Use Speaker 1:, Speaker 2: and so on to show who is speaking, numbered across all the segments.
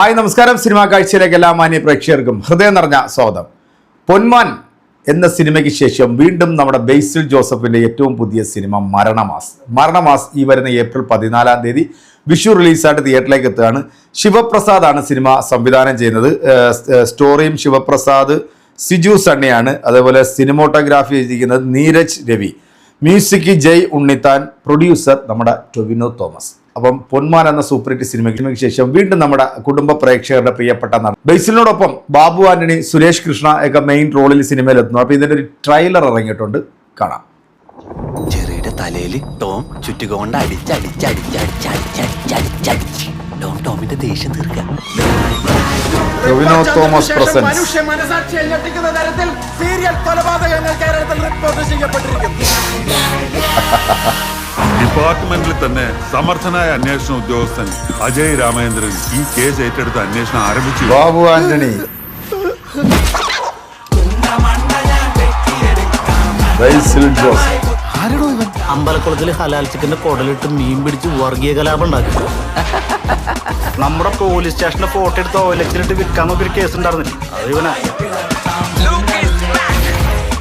Speaker 1: Hi നമസ്കാരം. Cinema കാഴ്ചയിലേക്ക് എല്ലാ മാന്യ പ്രേക്ഷകർക്കും ഹൃദയം നിറഞ്ഞ സ്വാഗതം. പൊന്മാൻ എന്ന സിനിമയ്ക്ക് ശേഷം വീണ്ടും നമ്മുടെ ബേസിൽ ജോസഫിന്റെ ഏറ്റവും പുതിയ സിനിമ മരണമാസ് ഈ വരുന്ന ഏപ്രിൽ 14 വിഷു റിലീസായിട്ട് തിയേറ്ററിലേക്ക് എത്തുകയാണ്. ശിവപ്രസാദ് ആണ് സിനിമ സംവിധാനം ചെയ്യുന്നത്. സ്റ്റോറിയും ശിവപ്രസാദ്, സിജു സണ്ണിയാണ്. അതേപോലെ സിനിമോട്ടോഗ്രാഫി ചെയ്തിരിക്കുന്നത് നീരജ് രവി, മ്യൂസിക് ജയ് ഉണ്ണിത്താൻ, പ്രൊഡ്യൂസർ നമ്മുടെ ടൊവിനോ തോമസ്. അപ്പം പൊന്മാൻ എന്ന സൂപ്പർ ഹിറ്റ് സിനിമയ്ക്ക് ശേഷം വീണ്ടും നമ്മുടെ കുടുംബ പ്രേക്ഷകരുടെ പ്രിയപ്പെട്ട നടൻ ബേസിലിനോടൊപ്പം ബാബു ആന്റണി, സുരേഷ് കൃഷ്ണ ഒക്കെ മെയിൻ റോളിൽ സിനിമയിൽ എത്തുന്നു. അപ്പൊ ഇതിന്റെ ഒരു ട്രെയിലർ ഇറങ്ങിയിട്ടുണ്ട്, കാണാം.
Speaker 2: ചെറിയുടെ തലയിൽ ടോം ചുറ്റുകൊണ്ട് ടോമിന്റെ ദേഷ്യം തീർക്കുക.
Speaker 1: ടൊവിനോ തോമസ് പ്രസൻസ്.
Speaker 3: ഡിപ്പാർട്ട്മെന്റിൽ തന്നെ സമർത്ഥനായ അന്വേഷണ ഉദ്യോഗസ്ഥൻ അജയ് രാമേന്ദ്രൻ ഈ കേസ് ഏറ്റെടുത്ത് അന്വേഷണം ആരംഭിച്ചു.
Speaker 1: ബാബു ആന്റണി, ബേസിൽ ജോസഫ്.
Speaker 2: ആരടോ ഇവൻ? അമ്പലക്കുളത്തിൽ ഹലാൽ ചിക്കന്റെ കുടലിട്ട് മീൻ പിടിച്ച് വർഗീയ കലാപം ഉണ്ടാക്കി. നമ്മുടെ പോലീസ് സ്റ്റേഷന്റെ ഫോട്ടോ എടുത്ത് ഓലച്ചിലിട്ട് വിൽക്കാൻ നോക്കിയൊരു കേസ് ഉണ്ടായിരുന്നില്ല, അത് ഇവനാ.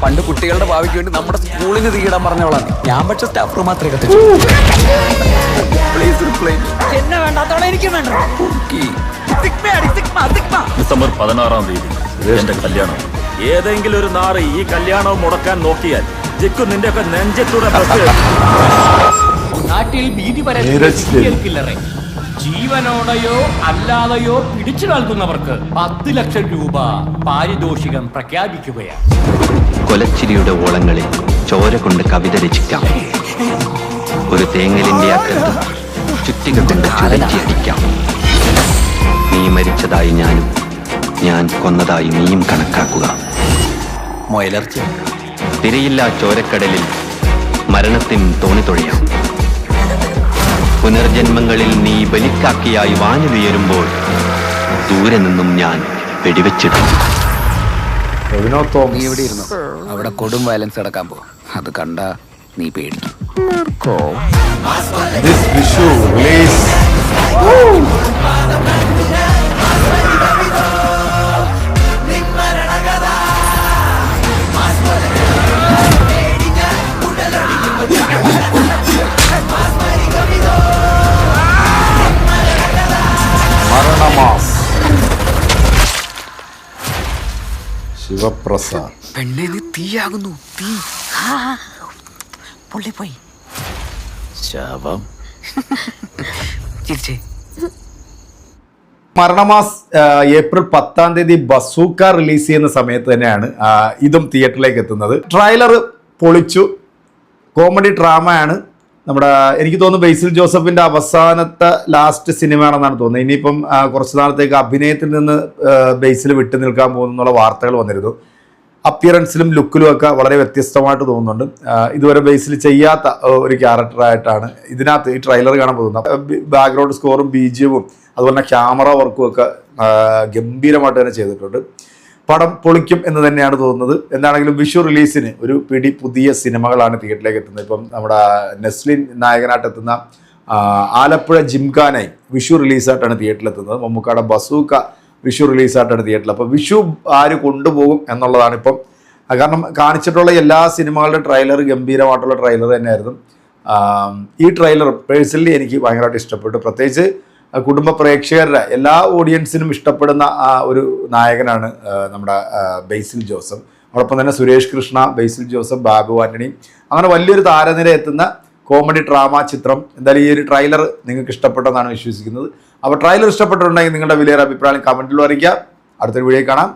Speaker 4: പണ്ട് കുട്ടികളുടെ ഭാവിക്ക് വേണ്ടി നമ്മുടെ സ്കൂളിന് തീയിടാൻ പറഞ്ഞവളാണ് ഞാൻ. പക്ഷെ സ്റ്റാഫ് മാത്രമേ കത്തിച്ചു.
Speaker 5: ഡിസംബർ 16 എന്റെ കല്യാണം. ഏതെങ്കിലും ഒരു നാറ് ഈ കല്യാണവും മുടക്കാൻ നോക്കിയാൽ ജിക്കു നിന്റെ ഒക്കെ നെഞ്ചത്തൂടെ
Speaker 6: നാട്ടിൽ ഭീതി പരത്തില്ലറേ ജീവനോടെയോ അല്ലാതെയോ പിടിച്ചു നൽകുന്നവർക്ക് 10 ലക്ഷം രൂപ പാരിതോഷികം പ്രഖ്യാപിക്കുകയാണ്.
Speaker 7: കൊലച്ചിരിയുടെ ഓളങ്ങളിൽ ചോര കൊണ്ട് കവിത രചിക്കാം. ഒരു തേങ്ങലിന്റെ അകത്ത് ചുറ്റിക കൊണ്ട് ചുരച്ചിയടിക്കാം. നീ മരിച്ചതായി ഞാനും, ഞാൻ കൊന്നതായി നീയും കണക്കാക്കുക.
Speaker 2: മൊയലർച്ച
Speaker 7: തിരയില്ലാ ചോരക്കടലിൽ മരണത്തിൻ തോണി തുഴയാം. പുനർജന്മങ്ങളിൽ നീ ബലിക്കാക്കിയായി വാനിലുയരുമ്പോൾ ദൂരെ നിന്നും ഞാൻ വെടിവെച്ചിടും.
Speaker 1: ടൊവിനോ തോമസ്.
Speaker 4: നീ എവിടെ ഇരുന്നു? അവിടെ കൊടും വയലൻസ് നടക്കാൻ പോ. അത് കണ്ട നീ പേടിക്കും.
Speaker 1: This Vishu release. മരണമാസ്. ശിവപ്രസാദ്.
Speaker 4: പെണ്ണെ നീ തീയാകുന്നു. തീ പൊള്ളി പോയി.
Speaker 2: ശവം.
Speaker 4: ചിരിച്ചേ.
Speaker 1: മരണമാസ് ഏപ്രിൽ 10 ബസൂക്ക റിലീസ് ചെയ്യുന്ന സമയത്ത് തന്നെയാണ് ഇതും തിയേറ്ററിലേക്ക് എത്തുന്നത്. ട്രെയിലർ പൊളിച്ചു. കോമഡി ഡ്രാമയാണ്. നമ്മുടെ എനിക്ക് തോന്നുന്നു ബേസിൽ ജോസഫിന്റെ അവസാനത്തെ ലാസ്റ്റ് സിനിമയാണെന്നാണ് തോന്നുന്നത്. ഇനിയിപ്പം കുറച്ച് നാളത്തേക്ക് അഭിനയത്തിൽ നിന്ന് ബേസിൽ വിട്ടു നിൽക്കാൻ പോകുന്നുള്ള വാർത്തകൾ വന്നിരുന്നു. അപ്പിയറൻസിലും ലുക്കിലും ഒക്കെ വളരെ വ്യത്യസ്തമായിട്ട് തോന്നുന്നുണ്ട്. ഇതുവരെ ബേസിൽ ചെയ്യാത്ത ഒരു ക്യാരക്ടറായിട്ടാണ് ഇതിനകത്ത് ഈ ട്രെയിലർ കാണാൻ പോകുന്നത്. ബാക്ക്ഗ്രൗണ്ട് സ്കോറും ബിജിഎമ്മും അതുപോലെ തന്നെ ക്യാമറ വർക്കും ഒക്കെ ഗംഭീരമായിട്ട് തന്നെ ചെയ്തിട്ടുണ്ട്. പടം പൊളിക്കും എന്ന് തന്നെയാണ് തോന്നുന്നത്. എന്താണെങ്കിലും വിഷു റിലീസിന് ഒരു പിടി പുതിയ സിനിമകളാണ് തിയേറ്ററിലേക്ക് എത്തുന്നത്. ഇപ്പം നമ്മുടെ നെസ്ലിൻ നായകനായിട്ട് എത്തുന്ന ആലപ്പുഴ ജിംഖാനായി വിഷു റിലീസായിട്ടാണ് തിയേറ്ററിലെത്തുന്നത്. മമ്മൂക്കാടെ ബസൂക്ക വിഷു റിലീസായിട്ടാണ് തിയേറ്ററിൽ. അപ്പോൾ വിഷു ആര് കൊണ്ടുപോകും എന്നുള്ളതാണ് ഇപ്പം. കാരണം കാണിച്ചിട്ടുള്ള എല്ലാ സിനിമകളുടെ ട്രെയിലർ ഗംഭീരമായിട്ടുള്ള ട്രെയിലർ തന്നെയായിരുന്നു. ഈ ട്രെയിലർ പേഴ്സണലി എനിക്ക് ഭയങ്കരമായിട്ട് ഇഷ്ടപ്പെട്ടു. പ്രത്യേകിച്ച് കുടുംബ പ്രേക്ഷകരുടെ എല്ലാ ഓഡിയൻസിനും ഇഷ്ടപ്പെടുന്ന ഒരു നായകനാണ് നമ്മുടെ ബേസിൽ ജോസഫ്. അതോടൊപ്പം തന്നെ സുരേഷ് കൃഷ്ണ, ബേസിൽ ജോസഫ്, ബാബു ആന്റണി, അങ്ങനെ വലിയൊരു താരനിര എത്തുന്ന കോമഡി ഡ്രാമ ചിത്രം. എന്തായാലും ഈ ഒരു ട്രെയിലർ നിങ്ങൾക്ക് ഇഷ്ടപ്പെട്ടെന്നാണ് വിശ്വസിക്കുന്നത്. അപ്പോൾ ട്രെയിലർ ഇഷ്ടപ്പെട്ടിട്ടുണ്ടെങ്കിൽ നിങ്ങളുടെ വിലയേറെ അഭിപ്രായം കമൻറ്റിൽ അറിയിക്കുക. അടുത്തൊരു വീഡിയോ കാണാം.